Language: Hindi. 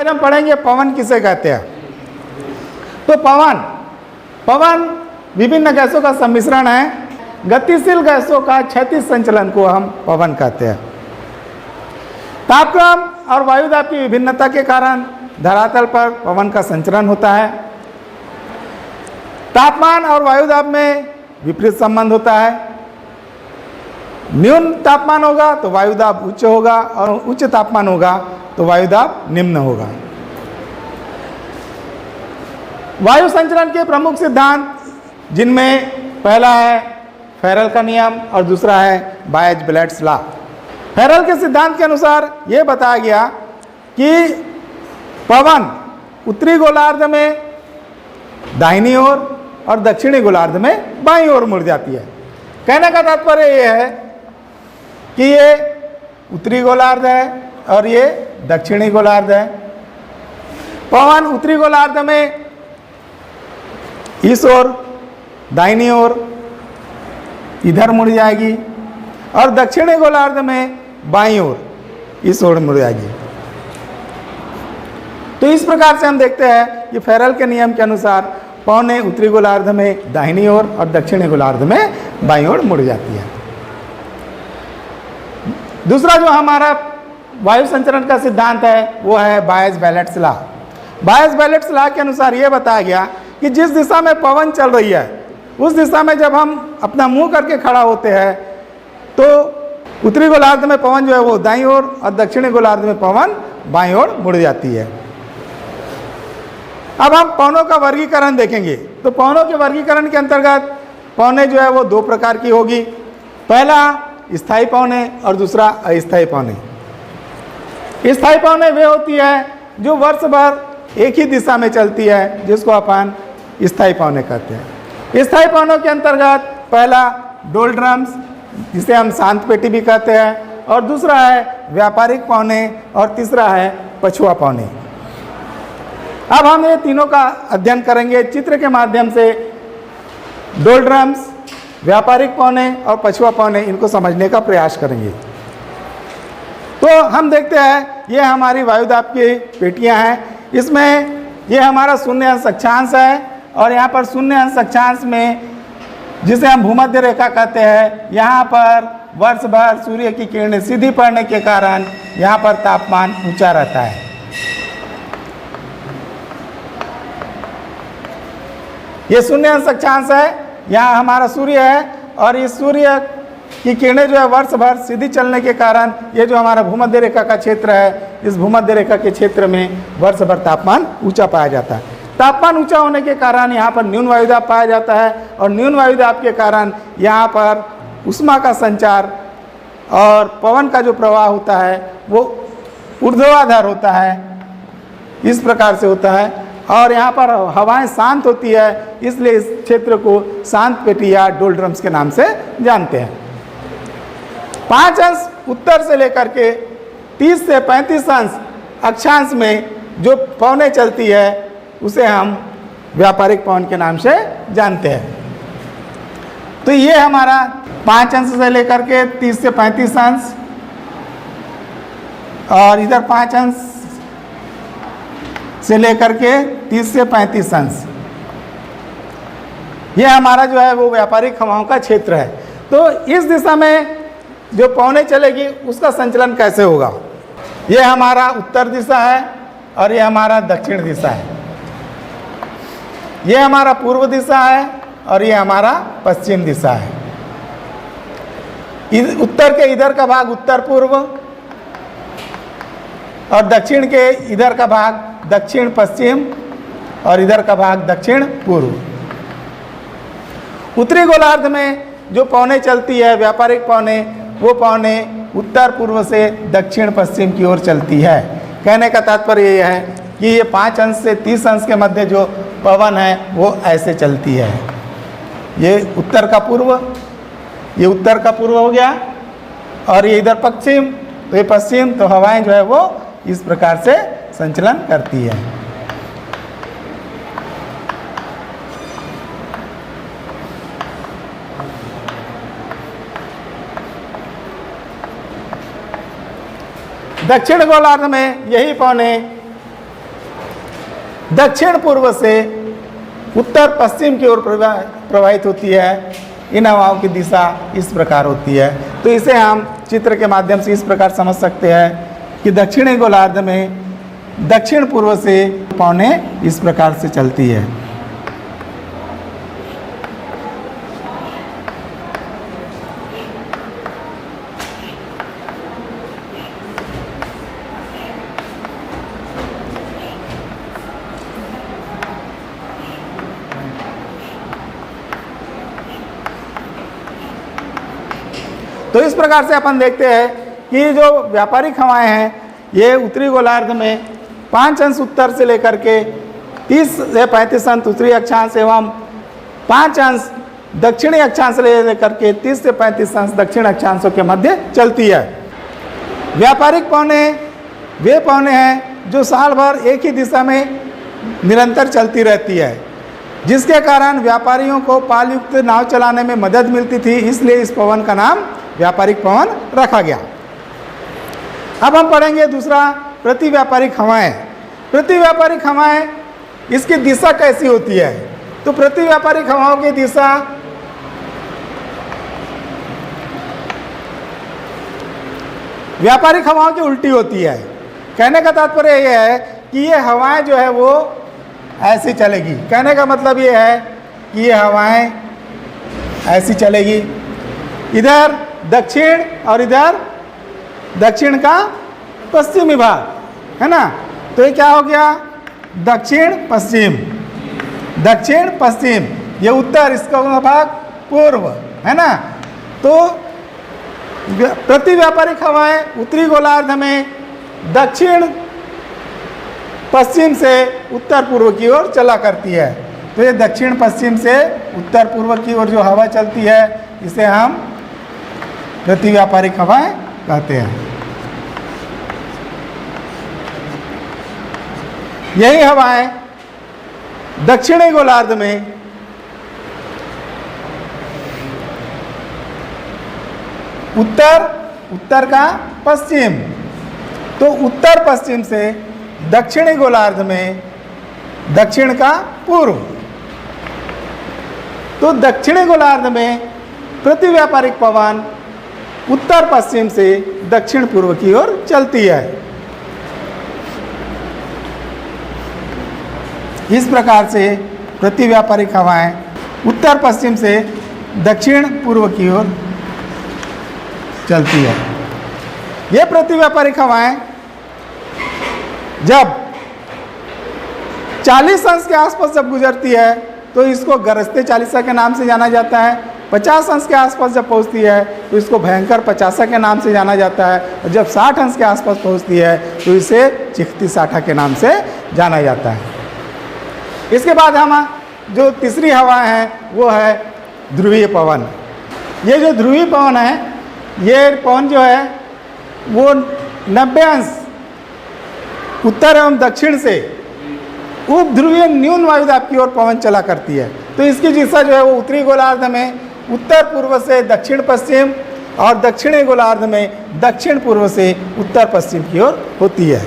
हम पढ़ेंगे पवन किसे कहते हैं। तो पवन विभिन्न गैसों का सम्मिश्रण है। गतिशील गैसों का क्षैतिज संचलन को हम पवन कहते हैं। तापक्रम और वायुदाब की विभिन्नता के कारण धरातल पर पवन का संचरण होता है। तापमान और वायुदाब में विपरीत संबंध होता है। न्यून तापमान होगा तो वायुदाब उच्च होगा और उच्च तापमान होगा तो वायुदाब निम्न होगा। वायु संचरण के प्रमुख सिद्धांत, जिनमें पहला है फेरल का नियम और दूसरा है बायज-बेलेट्स लॉ। फेरल के सिद्धांत के अनुसार यह बताया गया कि पवन उत्तरी गोलार्ध में दाहिनी ओर और दक्षिणी गोलार्ध में बाईं ओर मुड़ जाती है। कहने का तात्पर्य यह है कि ये उत्तरी गोलार्ध है और ये दक्षिणी गोलार्ध है। पवन उत्तरी गोलार्ध में इस ओर दाहिनी ओर इधर मुड़ जाएगी और दक्षिणी गोलार्ध में बाईं ओर इस ओर मुड़ जाएगी। तो इस प्रकार से हम देखते हैं कि फेरल के नियम के अनुसार पवनें उत्तरी गोलार्ध में दाहिनी ओर और दक्षिणी गोलार्ध में बाईं ओर मुड़ जाती है। दूसरा जो हमारा वायु संचरण का सिद्धांत है वो है बायज-बेलेट्स लॉ। बायज-बेलेट्स लॉ के अनुसार यह बताया गया कि जिस दिशा में पवन चल रही है उस दिशा में जब हम अपना मुंह करके खड़ा होते हैं तो उत्तरी गोलार्ध में पवन जो है वो दाईं ओर और दक्षिणी गोलार्ध में पवन बाईं ओर मुड़ जाती है। अब हम पवनों का वर्गीकरण देखेंगे। तो पवनों के वर्गीकरण के अंतर्गत पवनें जो है वो दो प्रकार की होगी। पहला स्थायी पवनें और दूसरा अस्थायी पवनें। स्थायी पवनें वे होती है जो वर्ष भर एक ही दिशा में चलती है, जिसको अपन स्थायी पवनें कहते हैं। स्थायी पवनों के अंतर्गत पहला डोलड्रम्स, जिसे हम शांत पेटी भी कहते हैं, और दूसरा है व्यापारिक पवनें और तीसरा है पछुआ पवनें। अब हम ये तीनों का अध्ययन करेंगे चित्र के माध्यम से। डोलड्रम्स, व्यापारिक पवनें और पछुआ पवनें, इनको समझने का प्रयास करेंगे। तो हम देखते हैं ये हमारी वायुदाब की पेटियां हैं। इसमें ये हमारा शून्य अंश अक्षांश है और यहाँ पर शून्य अंश अक्षांश में, जिसे हम भूमध्य रेखा कहते हैं, यहाँ पर वर्ष भर सूर्य की किरणें सीधी पड़ने के कारण यहाँ पर तापमान ऊंचा रहता है। ये शून्य अंश अक्षांश है, यहाँ हमारा सूर्य है और इस सूर्य की किरणें जो है वर्ष भर सीधी चलने के कारण ये जो हमारा भूमध्य रेखा का क्षेत्र है, इस भूमध्य रेखा के क्षेत्र में वर्ष भर तापमान ऊंचा पाया जाता है। तापमान ऊंचा होने के कारण यहाँ पर न्यून वायुदाब पाया जाता है और न्यून वायुदाब के कारण यहाँ पर ऊष्मा का संचार और पवन का जो प्रवाह होता है वो ऊर्ध्वाधर होता है, इस प्रकार से होता है। और यहाँ पर हवाएं शांत होती है, इसलिए इस क्षेत्र को शांत पेटी या डोलड्रम्स के नाम से जानते हैं। 5 अंश उत्तर से लेकर के 30 से 35 अंश अक्षांश में जो पवनें चलती है उसे हम व्यापारिक पवन के नाम से जानते हैं। तो ये हमारा 5 अंश से लेकर के 30 से 35 अंश और इधर 5 अंश से लेकर के 30 से 35 अंश, ये हमारा जो है वो व्यापारिक हवाओं का क्षेत्र है। तो इस दिशा में जो पवनें चलेगी उसका संचलन कैसे होगा? ये हमारा उत्तर दिशा है और ये हमारा दक्षिण दिशा है। ये हमारा पूर्व दिशा है और ये हमारा पश्चिम दिशा है। उत्तर के इधर का भाग उत्तर पूर्व और दक्षिण के इधर का भाग दक्षिण पश्चिम और इधर का भाग दक्षिण पूर्व। उत्तरी गोलार्ध में जो पवनें चलती है व्यापारिक पवनें, वो पवनें उत्तर पूर्व से दक्षिण पश्चिम की ओर चलती है। कहने का तात्पर्य यह है कि ये 5 अंश से 30 अंश के मध्य जो पवन है वो ऐसे चलती है। ये उत्तर का पूर्व, ये उत्तर का पूर्व हो गया और ये इधर पश्चिम, तो ये पश्चिम। तो हवाएं जो है वो इस प्रकार से संचलन करती है। दक्षिण गोलार्ध में यही पवनें दक्षिण पूर्व से उत्तर पश्चिम की ओर प्रवाहित होती है। इन हवाओं की दिशा इस प्रकार होती है। तो इसे हम चित्र के माध्यम से इस प्रकार समझ सकते हैं कि दक्षिणी गोलार्ध में दक्षिण पूर्व से पवनें इस प्रकार से चलती है। तो इस प्रकार से अपन देखते हैं कि जो व्यापारिक हवाएं हैं ये उत्तरी गोलार्ध में 5 अंश उत्तर से लेकर के 30 से 35 अंश उत्तरी अक्षांश एवं 5 अंश दक्षिणी अक्षांश से लेकर के 30 से 35 अंश दक्षिण अक्षांशों के मध्य चलती है। व्यापारिक पवनें वे पवनें हैं जो साल भर एक ही दिशा में निरंतर चलती रहती है, जिसके कारण व्यापारियों को पालयुक्त नाव चलाने में मदद मिलती थी, इसलिए इस पवन का नाम व्यापारिक पवन रखा गया। अब हम पढ़ेंगे दूसरा प्रति व्यापारिक हवाएं। प्रति व्यापारिक हवाएं इसकी दिशा कैसी होती है? तो प्रति व्यापारिक हवाओं की दिशा व्यापारिक हवाओं की उल्टी होती है। कहने का तात्पर्य यह है कि ये हवाएं जो है वो ऐसी चलेगी। कहने का मतलब ये है कि ये हवाएं ऐसी चलेगी, इधर दक्षिण और इधर दक्षिण का पश्चिमी भाग, है ना। तो ये क्या हो गया? दक्षिण पश्चिम, दक्षिण पश्चिम, ये उत्तर, इसका भाग पूर्व, है ना। तो प्रति व्यापारिक हवाएं उत्तरी गोलार्ध में दक्षिण पश्चिम से उत्तर पूर्व की ओर चला करती है। तो ये दक्षिण पश्चिम से उत्तर पूर्व की ओर जो हवा चलती है इसे हम प्रति व्यापारिक हवाएं कहते हैं। यही हवाएं दक्षिणी गोलार्ध में उत्तर का पश्चिम, तो उत्तर पश्चिम से दक्षिणी गोलार्ध में दक्षिण का पूर्व। तो दक्षिणी गोलार्ध में प्रति व्यापारिक पवन उत्तर पश्चिम से दक्षिण पूर्व की ओर चलती है। इस प्रकार से प्रति व्यापारिक हवाएं उत्तर पश्चिम से दक्षिण पूर्व की ओर चलती है। ये प्रति व्यापारिक हवाएं जब 40 अंश के आसपास जब गुजरती है तो इसको गरजते 40 के नाम से जाना जाता है। 50 अंश के आसपास जब पहुंचती है तो इसको भयंकर 50 के नाम से जाना जाता है, और जब 60 अंश के आसपास पहुंचती है तो इसे चिखती 60 के नाम से जाना जाता है। इसके बाद हम जो तीसरी हवा है वो है ध्रुवीय पवन। ये जो ध्रुवीय पवन है, ये पवन जो है वो 90 अंश उत्तर एवं दक्षिण से उप ध्रुवीय न्यून वायुदाब की ओर पवन चला करती है। तो इसकी दिशा जो है वो उत्तरी गोलार्ध में उत्तर पूर्व से दक्षिण पश्चिम और दक्षिणी गोलार्ध में दक्षिण पूर्व से उत्तर पश्चिम की ओर होती है।